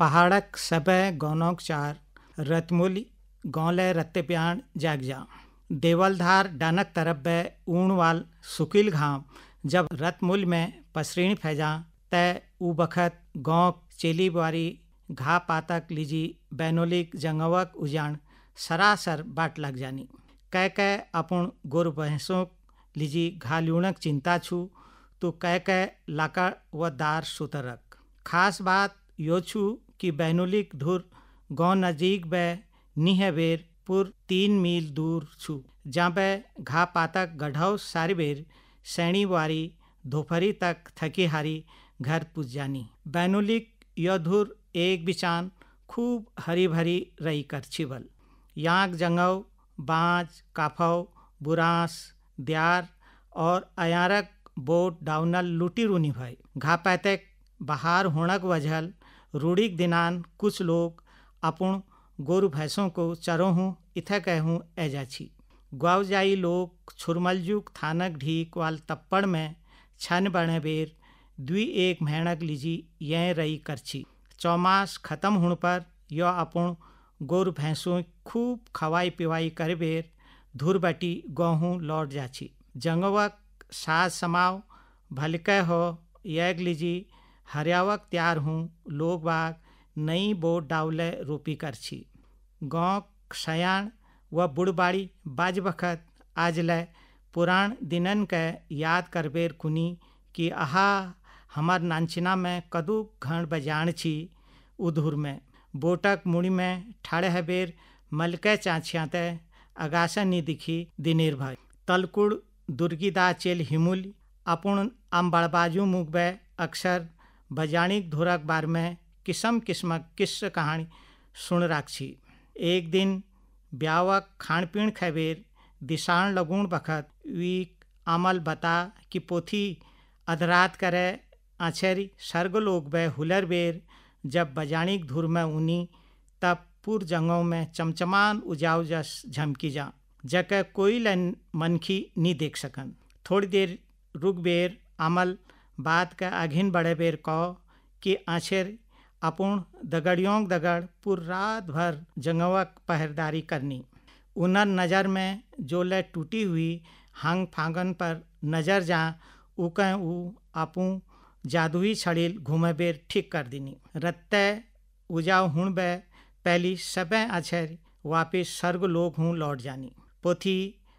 पहाड़क सबे गौनोक चार रतमुल गौले रत्ते प्याण जाग जा देवलधार डानक तरफ बे ऊण वाल सुकील घाम जब रतमुल में पसरीण फैजा तय ऊ बखत गौक चेली बारी घा पातक लीजी बैनोलिक जंगवक उजान सरासर बाट लग जानी कह कह अपन गोर भैंसों लीजी घा ल्यूणक चिंता छू तो कह कह लाका व दार सुतरक खास बात यो छू कि बैनोलिक धुर गौ नजीक बे निह बेर पुर 3 मील दूर छू जहाँ बे घा पातक गढ़व सारी बेर सैणी वारी दोपहरी तक थकी हारी घर पुज जानी। बैनोलिक यो धुर एक बिचान खूब हरी भरी रही कर छिवल यांक जंगव बाँज काफव बुरांस द्यार और अयारक बोट डाउनल लुटी रूनी भाई घा पैतक बाहर होणक वजहल रूढ़िक दिनान कुछ लोग अपन गोरु भैंसों को चरोहूँ इथे कहूँ ऐजा छी ग्वाव जाई लोग छुरमलजुक थानक ढीक वाल तप्पड़ में छन बने बेर द्वी एक मेहनक लीजी यह रही करछी चौमास खत्म होने पर यो अपन गोरु भैंसों खूब खवाई पिवाई कर बेर धुर बटी गहूँ लौट जाछी जंगवक साज समाव भलके हो यग लीजी हरियावक त्यार हूँ लोग बाग नई बोट डावले रोपी करछी गाँव सयाण व बुढ़बाड़ी बाज बखत आज लय पुराण दिनन के याद करबेर कुनी कि आहा हमार नानचिना में कदू घण बजान छी उधुर में बोटक मुड़ी में ठाड़े हबेर मलके चाँछियाते अगासा नी दिखी दिनेर भाई तलकुड़ दुर्गीदा चेल हिमुल अपन अम्बड़बाजू मुगबे अक्सर बजाणिक धुरक बार में किस्म किस्मक किस्स कहानी सुन राखी एक दिन ब्यावक खान पीण खबेर दिशाण लगुण बखत वीक अमल बता कि पोथी अधरात करे आछेरी सर्ग लोग बे हुलर बेर जब बजाणिक धुर में उनी तब पुर जंगों में चमचमान उजाव जस झमकी जा जके कोई लन मनखी नी देख सकन थोड़ी देर रुक बेर अमल बात का आघिन बड़े बेर कहो कि आछेर अपुण दगड़ियों दगड़ पुर रात भर जंगवक पहरदारी करनी उनर नज़र में जो ले टूटी हुई हंग फांगन पर नज़र जा उकं ऊ आपू जादुई छड़ील घूमे बेर ठीक कर दिनी रत्ते उजाव हुण बे पहली सबे आछेर वापिस सर्ग लोग हूँ लौट जानी पोथी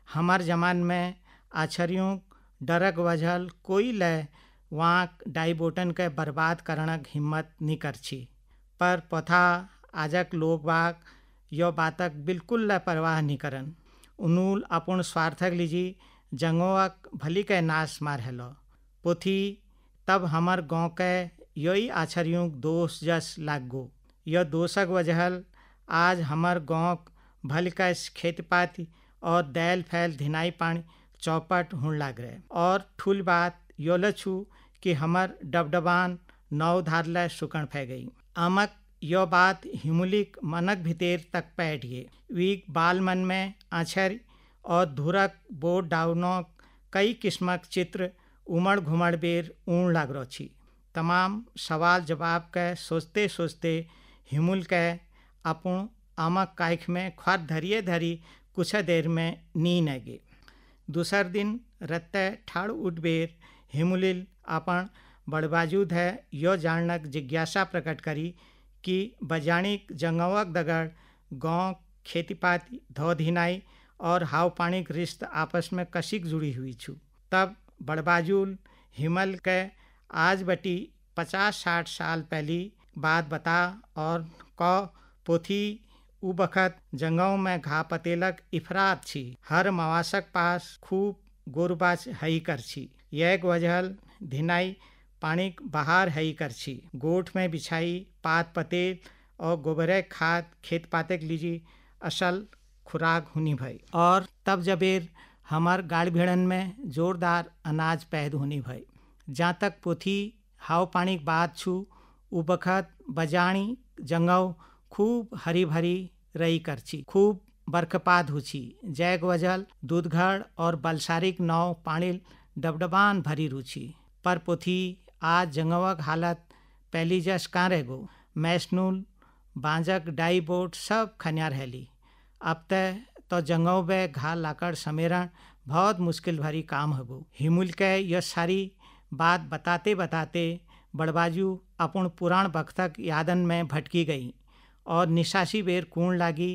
हमार जमान में आछरियों डरक वजहल कोई लय वाँक डाइबोटन के बर्बाद करनक हिम्मत नहीं करछी पर पथा आजक लोग बाग यो बातक बिल्कुल ल परवाह नहीं करन उनूल अपन स्वार्थक लीजी जंगोवक भली के नाश मार हेलो पोथी तब हमर गाँव के योई आछरियों दोष जस लाग गो यो दोषक वजहल आज हमर गाँव भल का खेत पाती और दैल फैल धिनाई पानी चौपट होने लग रहे और ठुल बात यो लछू कि हमर डबडबान नौ धारला सुकन फै गई आमक यो बात हिमुलिक मनक भितेर तक पैठ गए वीक बाल मन में आछर और धुरक बोट डाउनोक कई किस्मक चित्र उमड़ घुमड़ बेर ऊण लाग रो छी तमाम सवाल जवाब के सोचते सोचते हिमुल के अपन आमक काइख में ख्वार धरिए धरी कुछ देर में नींद आ गए दूसर दिन रत्ते ठाड़ उठ बेर हिमुलिल अपन बड़बाजूद है यो जानक जिज्ञासा प्रकट करी कि बजाणिक जंगवक दगड़ गाँव खेतीपाती धोधिनाई और हाव पानी रिश्त आपस में कशिक जुड़ी हुई छू तब बड़बाजूल हिमल के आज बटी 50-60 साल पहली बात बता और कौ पोथी उ बखत जंगव में घा पतेलक इफरात छी हर मवासक पास खूब गोरबाच हई कर छी एक वजहल धिनाई पानी बाहर हई कर छी गोठ में बिछाई पात पतेल और गोबरे खाद खेत पाते लीजी असल खुराक हुनी भई और तब जबेर हमार गाड़ भिड़न में जोरदार अनाज पैद होनी भई जहाँ तक पोथी हाव पानी बात छू उ बखत बजाणी जंगव खूब हरी भरी रही करछी खूब बरखपात हुची जैग वजल दूधघड़ और बलसारिक नाव पानी डबडबान भरी रुचि पर पोथी आज जंगवक हालत पहली जस कहाँ रह गो मैसनूल बांजक डाई बोट सब खन्या रहली। अब तय तो जंगों बे घा लाकड़ समेरण बहुत मुश्किल भरी काम हबो। हिमुल के यह सारी बात बताते बताते बड़बाजू अपन पुराण बख्तक यादन में भटकी गई और निशासी बेर कूण लागी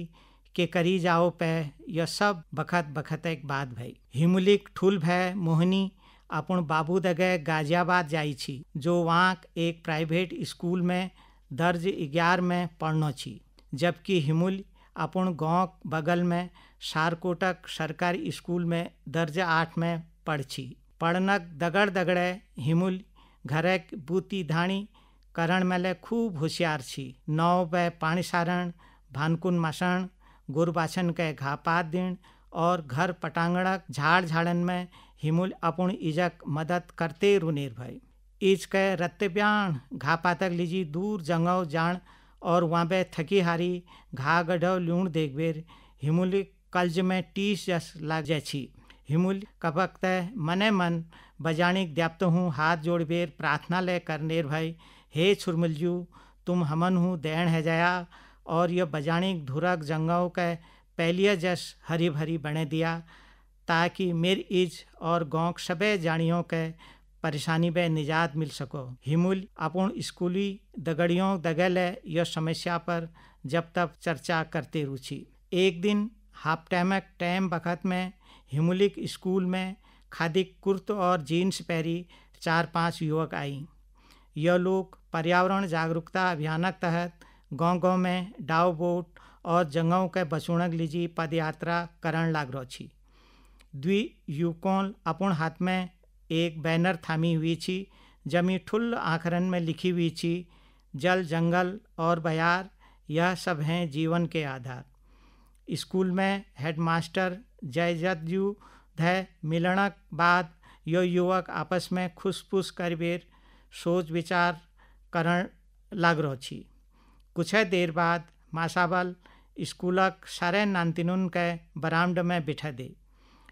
के करी जाओ पे यह सब बखत बखत एक बात भई। हिमुलिक ठुल भय मोहनी अपन बाबू दगे गाजियाबाद जाई छी, जो वहाँ एक प्राइवेट स्कूल में दर्ज 11 में पढ़नो छी, जबकि हिमुल अपन गाँव बगल में सारकोटक सरकारी स्कूल में दर्ज 8 में पढ़ छी। पढ़नक दगड़ दगड़े हिमुल घरे बूती धाणी करण मेले खूब होशियार छी। नौ बे पानी सारण, भानकुन मसण, गुरबाछन के घा पात दिन और घर पटांगणक झाड़ झाड़न में हिमुल अपन इजक मदद करते रुनेर भय। इज के रत्ते ब्याण घा पातक लीजी दूर जंगव जान और वहाँ बे थकी हारी घा गढ़व लूण देखबेर हिमुल कल्ज में टीस जस लाग जाए छी। हिमुल कपक तय मने मन बजाणिक द्याप्त हूँ हाथ जोड़बेर प्रार्थना ले करनेर भय, हे छुरमुलजू तुम हमन हूँ देण है जाया और यह बजाणिक धुरक जंगव के पहलिया जस हरी भरी बने दिया, ताकि मेर इज और गाँव सबे जानियों के परेशानी बे निजात मिल सको। हिमुल अपन स्कूली दगड़ियों दगले यह समस्या पर जब तब चर्चा करते रुचि। एक दिन हाफ टाइम बखत में हिमुलिक स्कूल में खादी कुर्त और जीन्स पहरी 4-5 युवक आई। यह लोग पर्यावरण जागरूकता अभियानक तहत गाँव में डाव बोट और जंगव के बचुणक लीजी पद यात्रा करण लाग रो छी। द्वि युवकों अपन हाथ में एक बैनर थामी हुई छी, जमी ठुल आखरन में लिखी हुई छी, जल जंगल और बयार यह सब हैं जीवन के आधार। स्कूल में हेडमास्टर जयजतजू धय मिलनक बाद यो युवक आपस में खुसपुस कर बेर सोच विचार करण लाग रो छी। कुछ देर बाद मासाबल स्कूलक सारे नानतिनुन के बरामद में बिठा दे।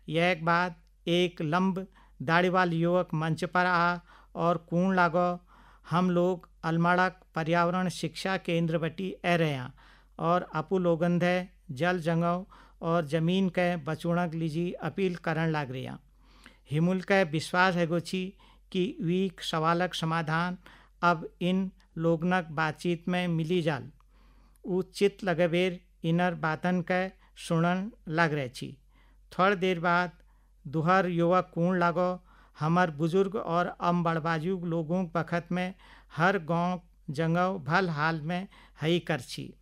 यह एक बाद एक लंब दाढ़ीवाल युवक मंच पर आ और कूण लागो, हम लोग अलमाड़क पर्यावरण शिक्षा केंद्र बटी ए रहे हैं और अपू लोगन धे जल जंगव और जमीन के बचुणक लीजी अपील करण लाग रही। हिमुल के विश्वास है गोची कि वीक सवालक समाधान अब इन लोगनक बातचीत में मिली जाल। उ चित लगबेर इनर बातन के सुनन लग रहे छी। थोड़ी देर बाद दुहर युवक कूण लागो, हमार बुजुर्ग और अम बड़बाजू लोगों बखत में हर गांव जंगव भल हाल में हई कर छी।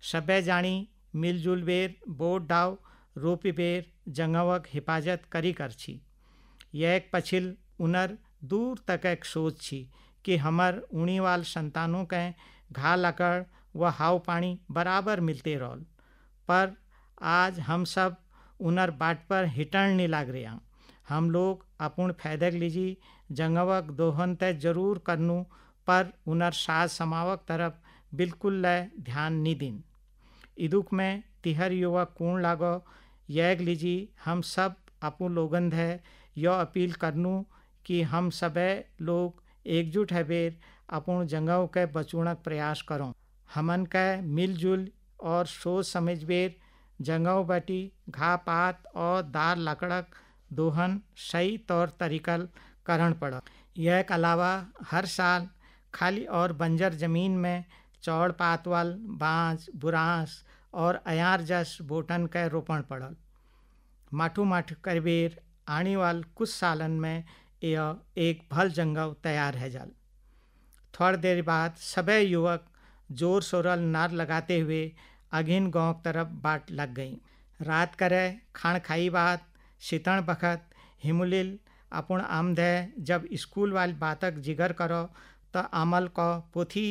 सबे जानी मिलजुल बेर बोट डाव रोपी बेर जंगवक हिफाजत करी कर छी। यह एक पछिल उनर दूर तक एक सोच छी कि हमार उणी वाल संतानों के घा लकड़ व हाव पानी बराबर मिलते रोल, पर आज हम सब उनर बाट पर हिटण नहीं लाग रहे। हम लोग अपन फायदक लीजी जंगवक दोहन तय जरूर करनू, पर उनर साज समावक तरफ बिल्कुल लय ध्यान नहीं दिन। इदुक में तिहर युवक कूण लागो, यह लीजी हम सब अपू लोगन धे यो अपील करनू कि हम सबे लोग एकजुट है बेर अपन जंगव के बचुणक प्रयास करों। हमन के मिलजुल और सोच समझ बेर जंगव बटी घा पात और दार लकड़क दोहन सही तौर तरीकल करण पड़ा। यह के अलावा हर साल खाली और बंजर जमीन में चौड़ पातवाल बांस बुरांस और अयार जस बोटन के रोपण पड़ल। माठू माठ करबेर आने वाल कुछ सालन में यह एक भल जंगव तैयार है जाल। थोड़ी देर बाद सबे युवक जोर शोरल नार लगाते हुए अघिन गांव तरफ बाट लग गई। रात करे खान खाई बात शीतण बखत हिमुलिल अपन आमदे जब स्कूल वाली बातक जिगर करो तो अमल को पोथी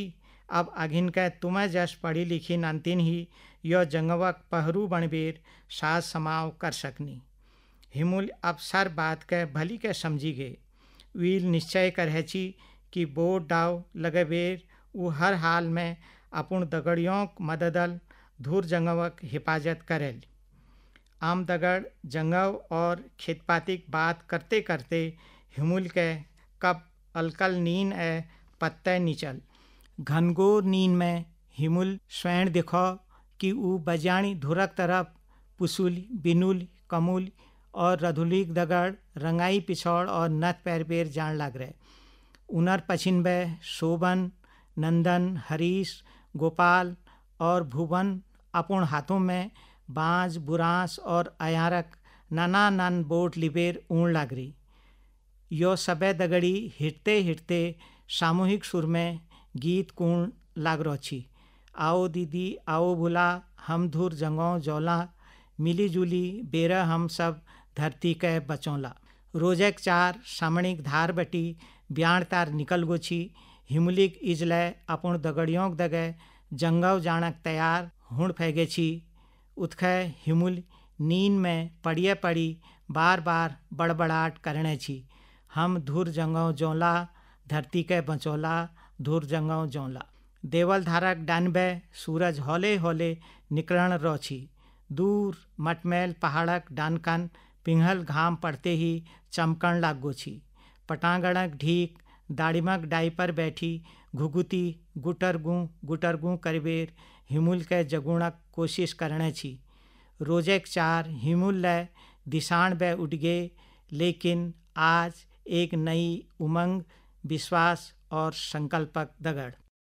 अब अघिन के तुम्हें जस पढ़ी लिखी नानतीन ही यो जंगवक पहरू बनबेर साज समाव कर सकनी। हिमुल अब सर बात के भली के समझी गे। वील निश्चय करे छी कि बोट डाव लगे बेर वो हर हाल में अपन दगड़ियों मददल धूर जंगवक हिफाजत करेल। आम दगड़ जंगव और खेतपातिक बात करते करते हिमुल के कब अलकल नींद ए पत्ते निचल। घनघोर नींद में हिमुल स्वयं देखो कि ऊ बजाणी धुरक तरफ पुसुल बिनुल कमुल और रधुलिक दगड़ रंगाई पिछौड़ और नथ पैर पेर जान लग रहे। उनर पछिन बे शोभन नंदन हरीश गोपाल और भुवन अपन हाथों में बांज बुरांस और अयारक नाना नन बोट लिबेर ऊण लग रही। यो सबे दगड़ी हिटते हिटते सामूहिक सुर में गीत कूण लाग रो छी। आओ दीदी आओ भुला हम धुर जंगों जौला मिली जुली बेरा हम सब धरती के बचौला। रोजेक चार सामणिक धार बटी ब्याण तार निकल गो छी। हिमुलिक इजलय अपन दगड़ियों दगे जंगव जाणक तैयार हुण फैगे छी। उत्खे हिमुल नींद में पड़िए पड़ी बार बार बड़बड़ाहट करने छी। हम धुर जंगव जौला धरती के बचौला धुर जंगव जौला। देवल धारक डानबे सूरज हौले हौले निकलण रो छी। दूर मटमैल पहाड़क डानकन पिंघल घाम पड़ते ही चमकण लागो छी। पटांगणक ढीक दाड़िमक डाई पर बैठी घुघुती गुटरगू करबेर हिमुल के जगुणक कोशिश करने छी। रोजेक चार हिमुल लय दिशाण बे उठ गए, लेकिन आज एक नई उमंग विश्वास और संकल्पक दगड़।